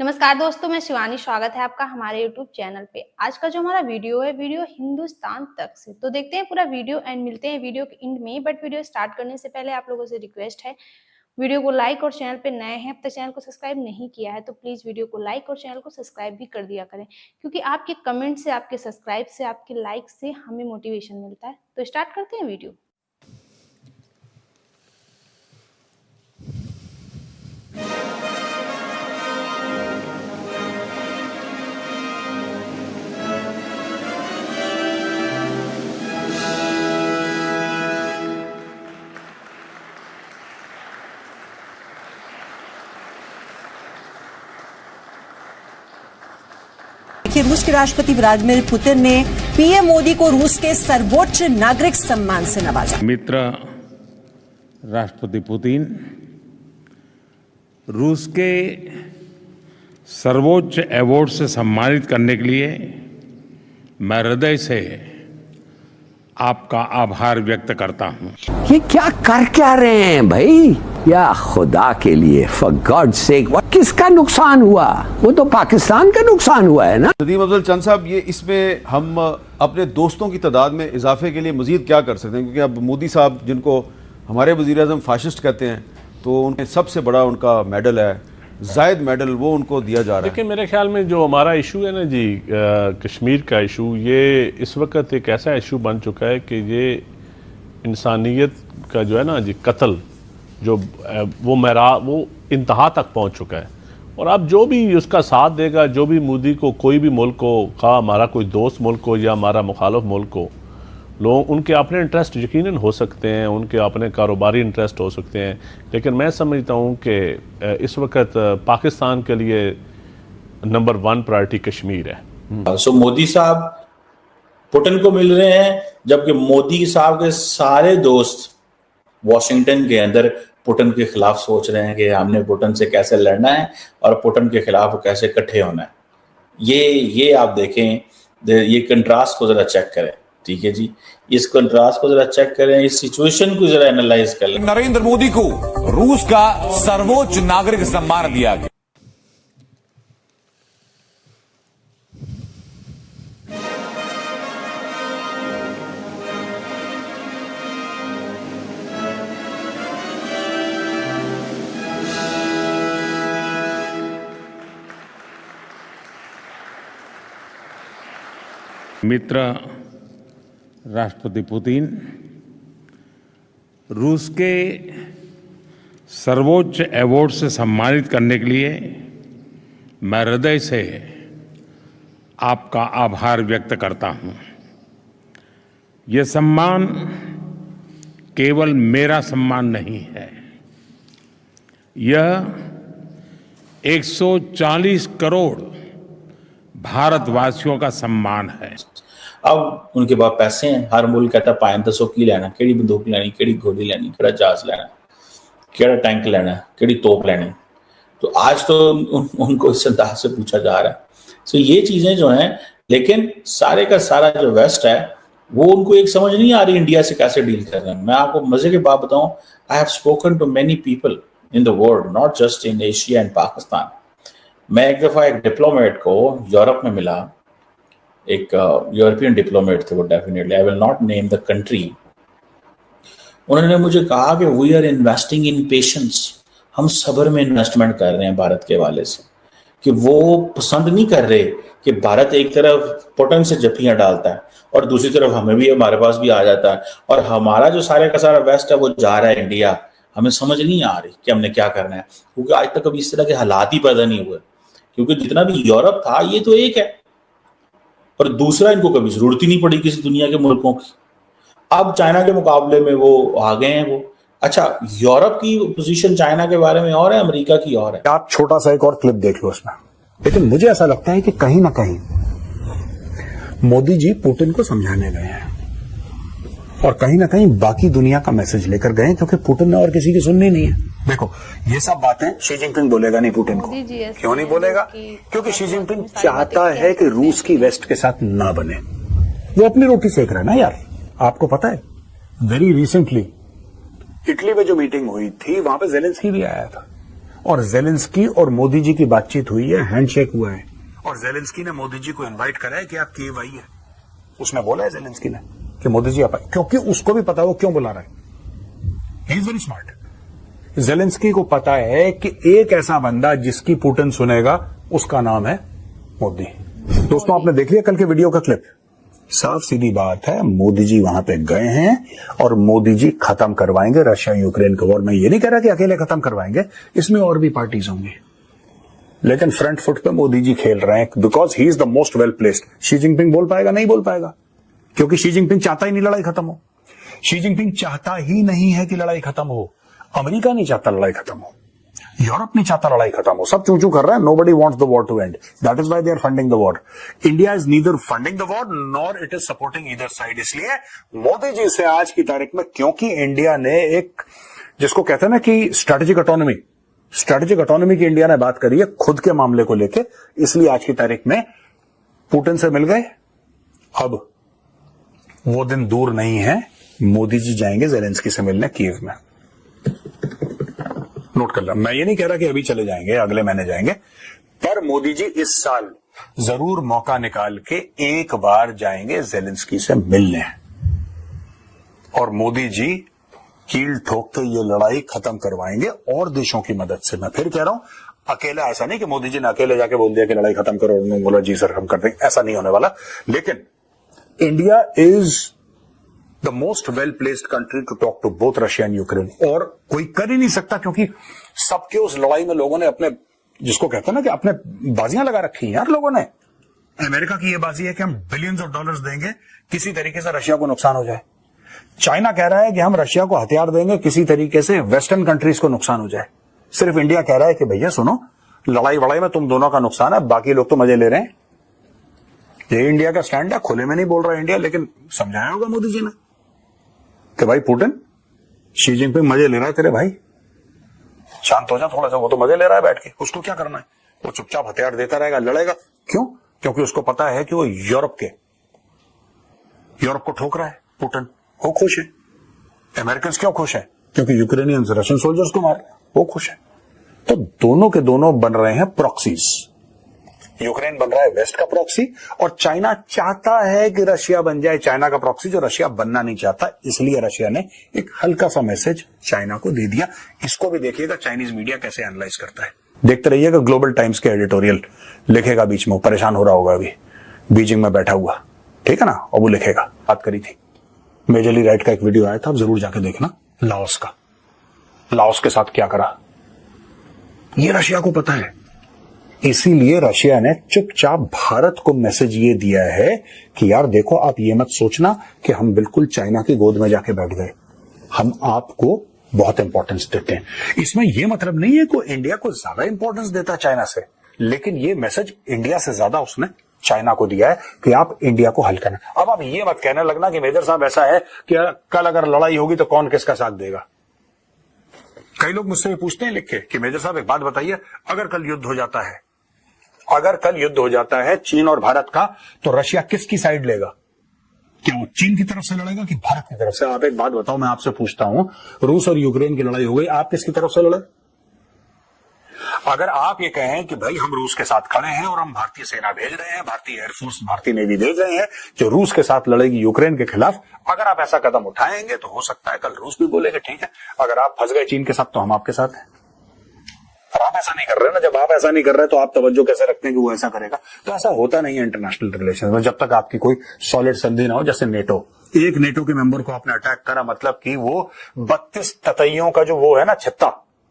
नमस्कार दोस्तों, मैं शिवानी। स्वागत है आपका हमारे YouTube चैनल पे। आज का जो हमारा वीडियो है, वीडियो हिंदुस्तान तक से। तो देखते हैं पूरा वीडियो एंड मिलते हैं वीडियो के एंड में। बट वीडियो स्टार्ट करने से पहले आप लोगों से रिक्वेस्ट है, वीडियो को लाइक और चैनल पे नए हैं अब तक चैनल को सब्सक्राइब नहीं किया है तो प्लीज वीडियो को लाइक और चैनल को सब्सक्राइब भी कर दिया करें, क्योंकि आपके कमेंट से, आपके सब्सक्राइब से, आपके लाइक से हमें मोटिवेशन मिलता है। तो स्टार्ट करते हैं वीडियो। कि रूस के राष्ट्रपति व्लादिमीर पुतिन ने पीएम मोदी को रूस के सर्वोच्च नागरिक सम्मान से नवाजा। मित्र राष्ट्रपति पुतिन रूस के सर्वोच्च अवार्ड से सम्मानित करने के लिए मैं हृदय से आपका आभार व्यक्त करता हूं। ये क्या रहे हैं भाई? या खुदा के लिए, फॉर गॉड सेक, किसका नुकसान हुआ? वो तो पाकिस्तान का नुकसान हुआ है ना। नदीम अफजल चंद साहब, ये इसमें हम अपने दोस्तों की तादाद में इजाफे के लिए मजीद क्या कर सकते हैं? क्योंकि अब मोदी साहब, जिनको हमारे वज़ीर-ए-आज़म फाशिस्ट कहते हैं, तो उनके सबसे बड़ा उनका मेडल है, जायद मेडल, वो उनको दिया जा रहा है। देखिए, मेरे ख्याल में जो हमारा इशू है ना जी, कश्मीर का इशू, ये इस वक्त एक ऐसा इशू बन चुका है कि ये इंसानियत का जो है ना जी कत्ल, जो वो इंतहा तक पहुंच चुका है। और अब जो भी उसका साथ देगा, जो भी मोदी को, कोई भी मुल्क हो, खा हमारा कोई दोस्त मुल्क हो या हमारा मुखालिफ मुल्क हो, लोग उनके अपने इंटरेस्ट यकीनन हो सकते हैं, उनके अपने कारोबारी इंटरेस्ट हो सकते हैं, लेकिन मैं समझता हूँ कि इस वक्त पाकिस्तान के लिए नंबर 1 प्रायोरिटी कश्मीर है। सो मोदी साहब पुतिन को मिल रहे हैं, जबकि मोदी साहब के सारे दोस्त वॉशिंगटन के अंदर पुतिन के खिलाफ सोच रहे हैं कि हमने पुतिन से कैसे लड़ना है और पुतिन के खिलाफ कैसे इकट्ठे होना है। ये आप देखें, ये कंट्रास्ट को जरा चेक करें। ठीक है जी, इस कंट्रास्ट को जरा चेक करें, इस सिचुएशन को जरा एनालाइज कर लें। नरेंद्र मोदी को रूस का सर्वोच्च नागरिक सम्मान दिया गया। मित्र राष्ट्रपति पुतिन रूस के सर्वोच्च अवार्ड से सम्मानित करने के लिए मैं हृदय से आपका आभार व्यक्त करता हूं। यह सम्मान केवल मेरा सम्मान नहीं है, यह 140 करोड़ भारतवासियों का सम्मान है। अब उनके पास पैसे हैं, हर मुल्क कहता है 500 की लेना, केड़ी बंदूक लेनी, केड़ी गोली लेनी, केड़ा जहाज लेना, केड़ा टैंक लेना, केड़ी तोप लेनी। तो आज तो उनको इस अंदाज से पूछा जा रहा है। तो ये चीजें जो हैं, लेकिन सारे का सारा जो वेस्ट है, वो उनको एक समझ नहीं आ रही इंडिया से कैसे डील कर रहे हैं। मैं आपको मजे की बात बताऊं, I have spoken to many people in the world, not just in Asia and Pakistan. मैं एक दफा एक डिप्लोमेट को यूरोप में मिला, एक यूरोपियन डिप्लोमेट थे वो, definitely I will not name the country. उन्होंने मुझे कहा कि we are investing in patience, हम सब्र में इन्वेस्टमेंट कर रहे हैं भारत के हवाले से, कि वो पसंद नहीं कर रहे कि भारत एक तरफ पुतिन से जफ्फियां डालता है और दूसरी तरफ हमें भी, हमारे पास भी आ जाता है, और हमारा जो सारे का सारा वेस्ट है वो जा रहा है इंडिया। हमें समझ नहीं आ रही कि हमने क्या करना है, क्योंकि आज तक कभी इस तरह के हालात ही पैदा नहीं हुए। क्योंकि जितना भी यूरोप था, ये तो एक है, और दूसरा इनको कभी जरूरत ही नहीं पड़ी किसी दुनिया के मुल्कों की। अब चाइना के मुकाबले में वो आ गए हैं वो। अच्छा, यूरोप की पोजीशन चाइना के बारे में और है, अमेरिका की और है। आप छोटा सा एक और क्लिप देख लो उसमें। लेकिन मुझे ऐसा लगता है कि कहीं ना कहीं मोदी जी पुतिन को समझाने गए हैं और कहीं ना कहीं बाकी दुनिया का मैसेज लेकर गए, क्योंकि पुतिन ने और किसी की सुननी नहीं है। देखो, ये सब बातें शी जिनपिंग बोलेगा नहीं पुतिन को। क्यों नहीं बोलेगा? क्योंकि शी जिनपिंग चाहता है कि रूस की वेस्ट के साथ ना बने। वो अपनी रोटी सेक रहा है ना यार। आपको पता है, वेरी रिसेंटली इटली में जो मीटिंग हुई थी, वहां पे ज़ेलेंस्की भी आया था और जेलेंस्की और मोदी जी की बातचीत हुई है, हैंडशेक हुआ है, और जेलेंस्की ने मोदी जी को इनवाइट करा है कि आप कीव आइए। उसने बोला है जेलेंस्की ने कि मोदी जी आप आइए, क्योंकि उसको भी पता है वो क्यों बुला रहा है। He is very smart. Zelensky को पता है कि एक ऐसा बंदा जिसकी पुतिन सुनेगा उसका नाम है मोदी। दोस्तों, आपने देख लिया कल के वीडियो का क्लिप। साफ सीधी बात है, मोदी जी वहां पे गए हैं और मोदी जी खत्म करवाएंगे रशिया यूक्रेन का वॉर। मैं ये नहीं कह रहा कि अकेले खत्म करवाएंगे, इसमें और भी पार्टीज होंगी, लेकिन फ्रंट फुट पे मोदी जी खेल रहे हैं because he is the most well placed. Xi Jinping बोल पाएगा? नहीं बोल पाएगा, क्योंकि शी जिनपिंग चाहता ही नहीं लड़ाई खत्म हो। शी जिनपिंग चाहता ही नहीं है कि लड़ाई खत्म हो। अमेरिका नहीं चाहता लड़ाई खत्म हो, यूरोप नहीं चाहता लड़ाई खत्म हो, सब चूं चूं कर रहे हैं। Nobody wants the war to end, that is why they are funding the war. India is neither funding the war nor it is supporting either side. इसलिए मोदी जी से आज की तारीख में, क्योंकि इंडिया ने एक, जिसको कहते हैं ना कि स्ट्रेटेजिक ऑटोनॉमी की इंडिया ने बात करी है खुद के मामले को लेके, इसलिए आज की तारीख में पुतिन से मिल गए। अब वो दिन दूर नहीं है, मोदी जी जाएंगे जेलेंस्की से मिलने कीव में। नोट कर लो, मैं ये नहीं कह रहा कि अभी चले जाएंगे, अगले महीने जाएंगे, पर मोदी जी इस साल जरूर मौका निकाल के एक बार जाएंगे जेलेंस्की से मिलने, और मोदी जी कील ठोक के ये लड़ाई खत्म करवाएंगे और देशों की मदद से। मैं फिर कह रहा हूं, अकेला ऐसा नहीं कि मोदी जी ने अकेले जाके बोल दिया कि लड़ाई खत्म करो, उन्होंने बोला जी सर हम कर देंगे, ऐसा नहीं होने वाला। लेकिन India is the most well placed country to talk to both Russia and Ukraine, और कोई कर ही नहीं सकता, क्योंकि सबके उस लड़ाई में लोगों ने अपने, जिसको कहते हैं ना कि अपने बाजियां लगा रखी हैं यार लोगों ने। अमेरिका की यह बाजी है कि हम बिलियंस ऑफ डॉलर्स देंगे, किसी तरीके से रशिया को नुकसान हो जाए। चाइना कह रहा है कि हम रशिया को हथियार देंगे, किसी तरीके से वेस्टर्न कंट्रीज को नुकसान हो जाए। सिर्फ इंडिया कह रहा है कि भैया सुनो, लड़ाई वड़ाई में तुम दोनों का नुकसान है, बाकी लोग तो मजे ले रहे हैं। ये इंडिया का स्टैंड है, खुले में नहीं बोल रहा है इंडिया, लेकिन समझाया होगा मोदी जी ने कि भाई पुतिन, शी जिनपिंग मजे ले रहा है तेरे भाई, शांत हो जा थोड़ा सा, वो तो मजे ले रहा है बैठ के, उसको क्या करना है, वो चुपचाप हथियार देता रहेगा, लड़ेगा क्यों? क्योंकि उसको पता है कि वो यूरोप को ठोक रहा है पुतिन, वो खुश है। अमेरिकन क्यों खुश है? क्योंकि यूक्रेनियंस रशियन सोल्जर्स को मार, वो खुश है। तो दोनों के दोनों बन रहे हैं प्रॉक्सीज। यूक्रेन बन रहा है वेस्ट का प्रॉक्सी, और चाइना चाहता है कि रशिया बन जाए चाइना का प्रॉक्सी, जो रशिया बनना नहीं चाहता। इसलिए रशिया ने एक हल्का सा मैसेज चाइना को दे दिया। इसको भी देखिएगा चाइनीज मीडिया कैसे एनालाइज करता है, देखते रहिएगा। ग्लोबल टाइम्स के एडिटोरियल लिखेगा बीच में, परेशान हो रहा होगा अभी बीजिंग में बैठा हुआ, ठीक है ना, और वो लिखेगा। बात करी थी, मेजरली राइट का एक वीडियो आया था, आप जरूर जाके देखना, लाओस का। लाओस के साथ क्या करा ये रशिया को पता है, इसीलिए रशिया ने चुपचाप भारत को मैसेज ये दिया है कि यार देखो, आप ये मत सोचना कि हम बिल्कुल चाइना की गोद में जाके बैठ गए, हम आपको बहुत इंपॉर्टेंस देते हैं। इसमें यह मतलब नहीं है कि इंडिया को ज्यादा इंपॉर्टेंस देता है चाइना से, लेकिन ये मैसेज इंडिया से ज्यादा उसने चाइना को दिया है कि आप इंडिया को हल करना। अब आप ये मत कहने लगना कि मेजर साहब ऐसा है कि कल अगर लड़ाई होगी तो कौन किसका साथ देगा। कई लोग मुझसे पूछते हैं लिख के कि मेजर साहब एक बात बताइए, अगर कल युद्ध हो जाता है चीन और भारत का, तो रशिया किसकी साइड लेगा? क्या वो चीन की तरफ से लड़ेगा कि भारत की तरफ से? आप एक बात बताओ, मैं आपसे पूछता हूं, रूस और यूक्रेन की लड़ाई हो गई, आप किसकी तरफ से लड़े? अगर आप ये कहें कि भाई हम रूस के साथ खड़े हैं और हम भारतीय सेना भेज रहे हैं, भारतीय एयरफोर्स, भारतीय नेवी भेज रहे हैं जो रूस के साथ लड़ेगी यूक्रेन के खिलाफ, अगर आप ऐसा कदम उठाएंगे तो हो सकता है कल रूस भी बोलेगा ठीक है, अगर आप फंस गए चीन के साथ तो हम आपके साथ हैं। और आप ऐसा नहीं कर रहे ना, जब आप ऐसा नहीं कर रहे तो आप तवज्जो कैसे रखते हैं कि वो ऐसा करेगा? तो ऐसा होता नहीं है इंटरनेशनल रिलेशन में, जब तक आपकी कोई सॉलिड संधि ना हो। जैसे नेटो, एक नेटो के मेंबर को आपने अटैक करा, मतलब कि वो 32 ततैयों का जो वो है ना छत्ता,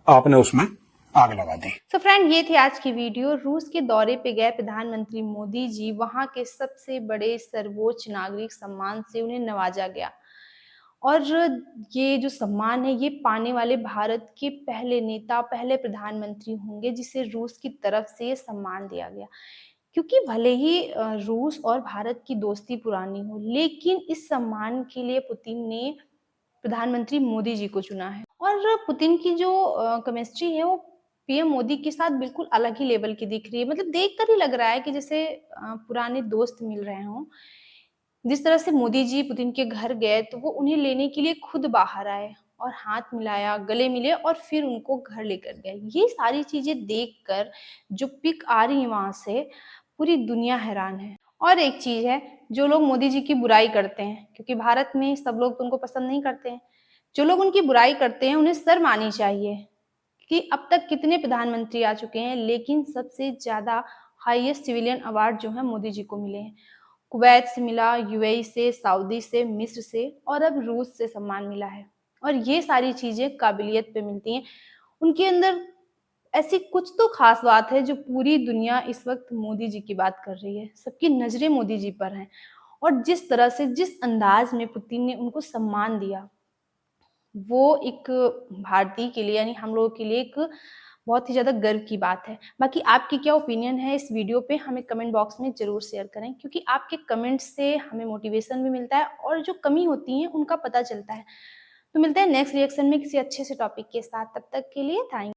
आपने उसमें आग लगा दी। तो फ्रेंड, ये थी आज की वीडियो। रूस के दौरे पे गए प्रधानमंत्री मोदी जी, वहां के सबसे बड़े सर्वोच्च नागरिक सम्मान से उन्हें नवाजा गया, और ये जो सम्मान है ये पाने वाले भारत के पहले नेता, पहले प्रधानमंत्री होंगे जिसे रूस की तरफ से सम्मान दिया गया। क्योंकि भले ही रूस और भारत की दोस्ती पुरानी हो, लेकिन इस सम्मान के लिए पुतिन ने प्रधानमंत्री मोदी जी को चुना है। और पुतिन की जो केमिस्ट्री है वो पीएम मोदी के साथ बिल्कुल अलग ही लेवल की दिख रही है। मतलब देखकर ही लग रहा है कि जैसे पुराने दोस्त मिल रहे हों। जिस तरह से मोदी जी पुतिन के घर गए तो वो उन्हें लेने के लिए खुद बाहर आए, और हाथ मिलाया, गले मिले और फिर उनको घर लेकर गए। ये सारी चीज़ें देखकर जो पिक आ रही है वहाँ से, पूरी दुनिया हैरान है। और एक चीज़ है, जो लोग मोदी जी की बुराई करते हैं, क्योंकि भारत में सब लोग तो उनको पसंद नहीं करते हैं, जो लोग उनकी बुराई करते हैं उन्हें शर्म आनी चाहिए कि अब तक कितने प्रधानमंत्री आ चुके हैं, लेकिन सबसे ज़्यादा हाईएस्ट सिविलियन अवार्ड जो है मोदी जी को मिले हैं। कुवैत से मिला, यूएई से, सऊदी से, मिस्र से और अब रूस से सम्मान मिला है। और ये सारी चीज़ें काबिलियत पे मिलती हैं। उनके अंदर ऐसी कुछ तो खास बात है जो पूरी दुनिया इस वक्त मोदी जी की बात कर रही है। सबकी नज़रें मोदी जी पर हैं और जिस तरह से, जिस अंदाज में पुतिन ने उनको सम्मान दिया, वो एक भारतीय के लिए यानी हम लोगों के लिए एक बहुत ही ज़्यादा गर्व की बात है। बाकी आपकी क्या ओपिनियन है इस वीडियो पे, हमें कमेंट बॉक्स में ज़रूर शेयर करें, क्योंकि आपके कमेंट्स से हमें मोटिवेशन भी मिलता है और जो कमी होती है उनका पता चलता है। तो मिलते हैं नेक्स्ट रिएक्शन में किसी अच्छे से टॉपिक के साथ। तब तक के लिए थैंक